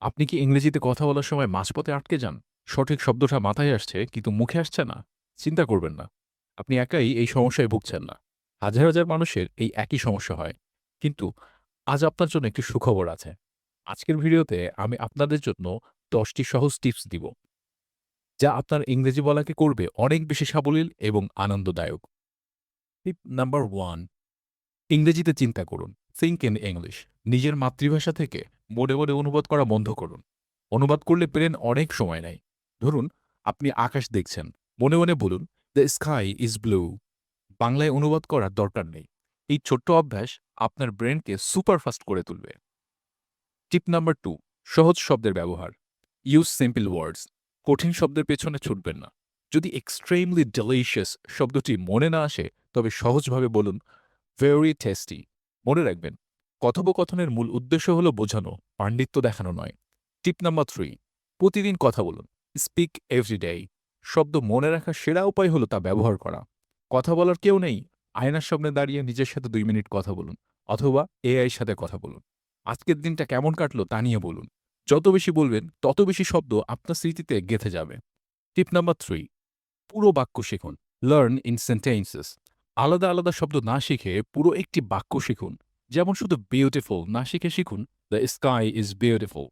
আপনি কি ইংরেজিতে কথা বলার সময় মাঝপথে আটকে যান? সঠিক শব্দটা মাথায় আসছে কিন্তু মুখে আসছে না? চিন্তা করবেন না। আপনি একাই এই সমস্যায় ভুগছেন না। হাজার, হাজার মানুষের এই একই সমস্যা হয়। কিন্তু আজ আপনার জন্য একটি সুখবর আছে। আজকের ভিডিওতে আমি আপনাদের জন্য ১০ টি সহজ টিপস দিব, যা আপনার ইংরেজি বলাকে করবে অনেক বেশি সাবলীল এবং আনন্দদায়ক। টিপ নাম্বার 1, ইংরেজিতে চিন্তা করুন। Think in English. নিজের মাতৃভাষা থেকে মনে, মনে অনুবাদ করা বন্ধ করুন। অনুবাদ করলে ব্রেন অনেক সময় নেয়। ধরুন, আপনি আকাশ দেখছেন। মনে, মনে বলুন, "দ্য স্কাই ইজ ব্লু।" বাংলায় অনুবাদ করার দরকার নেই। এই ছোট্ট অভ্যাস আপনার ব্রেনকে সুপারফাস্ট করে তুলবে। টিপ নাম্বার 2, সহজ শব্দের ব্যবহার। ইউজ সিম্পল ওয়ার্ডস। কঠিন শব্দের পেছনে ছুটবেন না। যদি এক্সট্রিমলি ডেলিশিয়াস শব্দটি মনে না আসে, তবে সহজভাবে বলুন, ভেরি টেস্টি। মনে রাখবেন, কথোপকথনের মূল উদ্দেশ্য হল বোঝানো, পাণ্ডিত্য দেখানো নয়। টিপ নাম্বার 3, প্রতিদিন কথা বলুন। Speak everyday. শব্দ মনে রাখার সেরা উপায় হলো তা ব্যবহার করা। কথা বলার কেউ নেই? আয়নার সামনে দাঁড়িয়ে নিজের সাথে ২ মিনিট কথা বলুন, অথবা এআই এর সাথে কথা বলুন। আজকের দিনটা কেমন কাটলো তা নিয়ে বলুন। যত বেশি বলবেন, তত বেশি শব্দ আপনার স্মৃতিতে গেঁথে যাবে। টিপ নাম্বার 3, পুরো বাক্য শিখুন। Learn in sentences. আলাদা, আলাদা শব্দ না শিখে পুরো একটি বাক্য শিখুন। যেমন শুধু বিউটিফুল না শিখে শিখুন, দ্য স্কাই ইজ বিউটিফুল।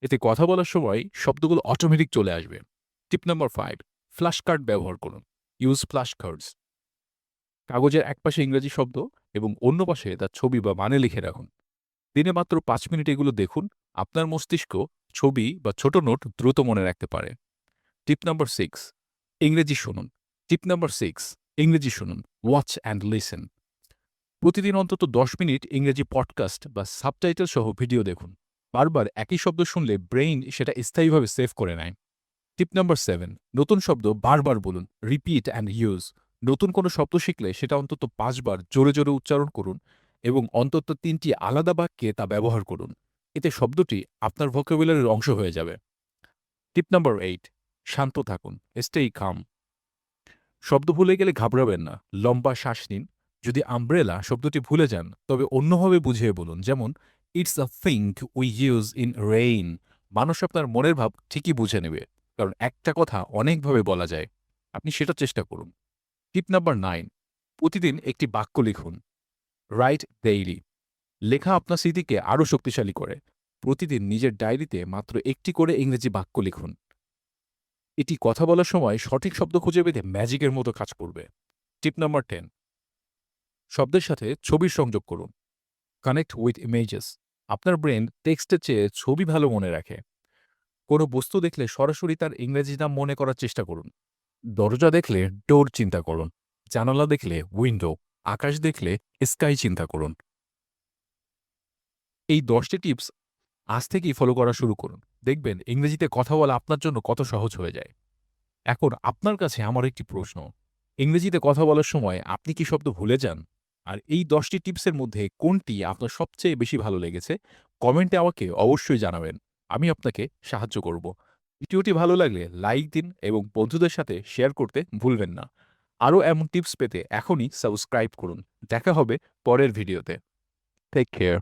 এতে কথা বলার সময় শব্দগুলো অটোমেটিক চলে আসবে। টিপ নাম্বার 5, ফ্ল্যাশ কার্ড ব্যবহার করুন। Use flash cards. কাগজের একপাশে ইংরেজি শব্দ এবং অন্য পাশে তার ছবি বা মানে লিখে রাখুন। দিনে মাত্র ৫ মিনিট এগুলো দেখুন। আপনার মস্তিষ্ক ছবি বা ছোট নোট দ্রুত মনে রাখতে পারে। টিপ নাম্বার 6, ইংরেজি শুনুন। টিপ নাম্বার 6, ইংরেজি শুনুন। Watch and listen. প্রতিদিন অন্তত ১০ মিনিট ইংরেজি পডকাস্ট বা সাবটাইটেল সহ ভিডিও দেখুন। বারবার একই শব্দ শুনলে ব্রেইন সেটা স্থায়ীভাবে সেভ করে নেয়। টিপ নাম্বার 7, নতুন শব্দ বারবার বলুন। Repeat and use. নতুন কোনো শব্দ শিখলে সেটা অন্তত ৫ বার জোরে, জোরে উচ্চারণ করুন এবং অন্তত ৩ টি আলাদা বাক্যে তা ব্যবহার করুন। এতে শব্দটি আপনার ভোকাবুলারির অংশ হয়ে যাবে। টিপ নাম্বার 8, শান্ত থাকুন। স্টেই কাম। শব্দ ভুলে গেলে ঘাবড়াবেন না। লম্বা শ্বাস নিন। যদি আমব্রেলা শব্দটি ভুলে যান, তবে অন্যভাবে বুঝিয়ে বলুন। যেমন, "it's a thing we use in rain." মানুষ আপনার মনের ভাব ঠিকই বুঝে নেবে। কারণ একটা কথা অনেকভাবে বলা যায়। আপনি সেটা চেষ্টা করুন। টিপ নাম্বার 9, প্রতিদিন একটি বাক্য লিখুন। Right daily. লেখা আপনার স্মৃতিকে আরও শক্তিশালী করে। প্রতিদিন নিজের ডায়েরিতে মাত্র একটি করে ইংরেজি বাক্য লিখুন। এটি কথা বলার সময় সঠিক শব্দ খুঁজে পেতে ম্যাজিকের মতো কাজ করবে। টিপ নাম্বার 10, শব্দের সাথে ছবির সংযোগ করুন। Connect with images. আপনার ব্রেন টেক্সটের চেয়ে ছবি ভালো মনে রাখে। কোনো বস্তু দেখলে সরাসরি তার ইংরেজি নাম মনে করার চেষ্টা করুন। দরজা দেখলে ডোর চিন্তা করুন। জানালা দেখলে উইন্ডো। আকাশ দেখলে স্কাই চিন্তা করুন। এই ১০টি টিপস আজ থেকেই ফলো করা শুরু করুন। দেখবেন ইংরেজিতে কথা বলা আপনার জন্য কত সহজ হয়ে যায়। এখন আপনার কাছে আমার একটি প্রশ্ন। ইংরেজিতে কথা বলার সময় আপনি কি শব্দ ভুলে যান? আর এই ১০ টি টিপসের মধ্যে কোনটি আপনার সবচেয়ে বেশি ভালো লেগেছে? কমেন্টে আমাকে অবশ্যই জানাবেন। আমি আপনাকে সাহায্য করব। ভিডিওটি ভালো লাগলে লাইক দিন এবং বন্ধুদের সাথে শেয়ার করতে ভুলবেন না। আরও এমন টিপস পেতে এখনই সাবস্ক্রাইব করুন। দেখা হবে পরের ভিডিওতে। Take care.